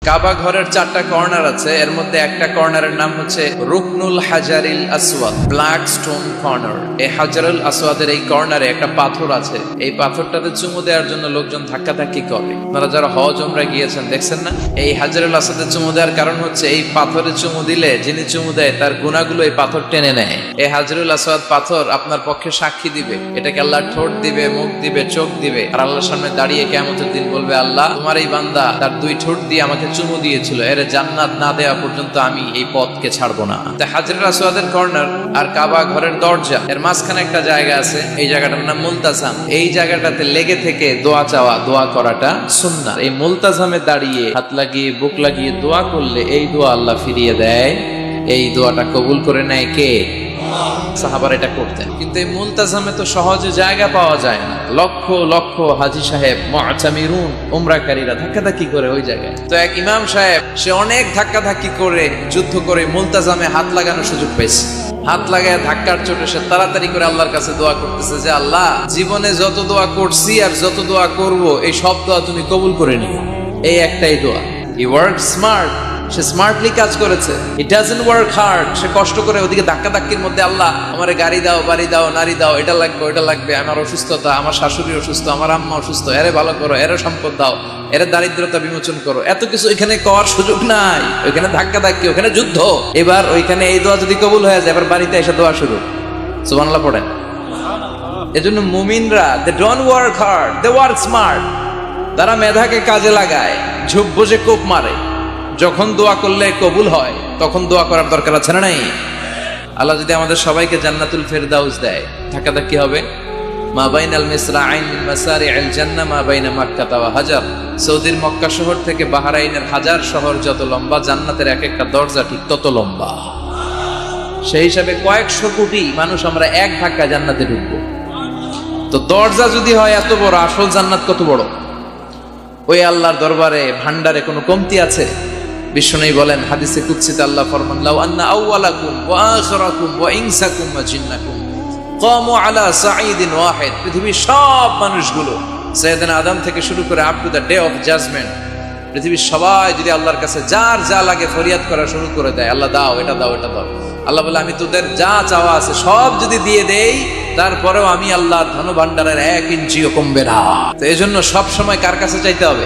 কাবা ঘরের 4টা কর্নার আছে, এর মধ্যে একটা কর্নারের নাম হচ্ছে রুকনুল হাজারিল আসওয়াদ, ব্ল্যাক স্টোন কর্নার। এই হাজারুল আসওয়াদের এই কর্নারে একটা পাথর আছে, এই পাথরটাতে চুমু দেওয়ার জন্য লোকজন ধাক্কাধাক্কি করে। আপনারা যারা হজ উমরা গিয়েছেন দেখছেন না, এই হাজারুল আসওয়াদে চুমু দেওয়ার কারণ হচ্ছে এই পাথরে চুমু দিলে যিনি চুমু দেয় তার গুনাহগুলো এই পাথর টেনে নেয়। এই হাজারুল আসওয়াদ পাথর আপনার পক্ষে সাক্ষী দিবে, এটাকে আল্লাহ ঠোঁট দিবে, মুখ দিবে, চোখ দিবে, আর আল্লাহর সামনে দাঁড়িয়ে কিয়ামতের দিন বলবে, আল্লাহ তোমার এই বান্দা তার 2 ঠোঁট দিয়ে আমাকে চুমু দিয়েছিল, এর জান্নাত না দেওয়া পর্যন্ত আমি এই পথকে ছাড়বো না। হাজরুল আসওয়াদের কর্নার আর কাবা ঘরের দরজা এর মাঝখানে একটা জায়গা আছে, এই জায়গাটার নাম মুলতাজাম। এই জায়গাটাতে লেগে থেকে দোয়া চাওয়া, দোয়া করাটা সুন্নাহ। এই মুলতাজামে দাঁড়িয়ে হাত লাগিয়ে বুক লাগিয়ে দোয়া করলে এই দোয়া আল্লাহ ফিরিয়ে দেয়, এই দোয়াটা কবুল করে নেয় কে? সাহাবারা এটা করতেন। কিন্তু এই মুলতাজামে তো সহজে জায়গা পাওয়া যায় না, লক্ষ লক্ষ হাজী সাহেব মুআতামিরুন উমরাকারীরা ধাক্কাধাক্কি করে ওই জায়গায়। তো এক ইমাম সাহেব সে অনেক ধাক্কাধাক্কি করে যুদ্ধ করে মুলতাজামে হাত লাগানোর সুযোগ পেয়েছে। হাত লাগায় ধাক্কার চোটে সে তাড়াতাড়ি করে আল্লাহর কাছে দোয়া করতেছে যে, আল্লাহ জীবনে যত দোয়া করছি আর যত দোয়া করব এই সব দোয়া তুমি কবুল করে নিও। এই একটাই দোয়া। He work smart, say smartly কাজ করেছে। ইট ডাজন্ট ওয়ার্ক হার্ড, সে কষ্ট করে ওদিকে ধাক্কাধাক্কির মধ্যে, আল্লাহ আমার গাড়ি দাও, বাড়ি দাও, নারী দাও, এটা লাগবে ওটা লাগবে, আমার অসুস্থতা, আমার শাশুড়ি অসুস্থ, আমার আম্মা অসুস্থ, এরে ভালো করো, এরে সম্পদ দাও, এর দারিদ্রতা বিমোচন করো, এত কিছু এখানে করার সুযোগ নাই। ওইখানে ধাক্কাধাক্কি, ওখানে যুদ্ধ। এবার ওইখানে এই দোয়া যদি কবুল হয়ে যায়, এবার বাড়িতে এসে দোয়া শুরু। সুবহানাল্লাহ পড়েন। এজন্য মুমিনরা they don't work hard, they work smart. তারা মেধাকে কাজে লাগায়, ঝোপ বসে কোপ মারে। যখন দোয়া করলে কবুল হয় তখন দোয়া করার দরকার আছে না নাই? আল্লাহ যদি আমাদের সবাইকে জান্নাতুল ফেরদাউস দেয়, ধাক্কাধাক্কি হবে। মা বাইনাল মিসরাআইন মিন মাসারি'আল জান্নাহ মা বাইনা মাক্কাহ ওয়া হাজার। সৌদির মক্কা শহর থেকে বাহরাইনের হাজার শহর যত লম্বা, জান্নাতের এক একটা দরজা ঠিক তত লম্বা। সেই হিসাবে কয়েকশো কোটি মানুষ আমরা এক ধাক্কায় জান্নাতে ঢুকবো। তো দরজা যদি হয় এত বড়, আসল জান্নাত কত বড়? ওই আল্লাহর দরবারে ভান্ডারে কোনো কমতি আছে? বিশ্বনবী বলেন হাদিসে কুদসিতে আল্লাহ ফরমান, লাউ আন্না আউওয়ালাকুম ওয়া আখিরাকুম ওয়া ইনসাকুম ওয়া জিন্নাকুম কামু আলা সাঈদিন ওয়াহিদ। পৃথিবীর সব মানুষগুলো সাইয়েদনা আদম থেকে শুরু করে up to the day of judgment, পৃথিবীর সবাই যদি আল্লাহর কাছে যার যা লাগে ফরিয়াদ করা শুরু করে দেয়, আল্লাহ দাও, এটা দাও, এটা দাও, আল্লাহ বলে আমি তোদের যা চাওয়া আছে সব যদি দিয়ে দেই, তারপরেও আমি আল্লাহর ধন ভান্ডারের 1 ইঞ্চিও কমবে না। তো এই জন্য সবসময় কার কাছে চাইতে হবে?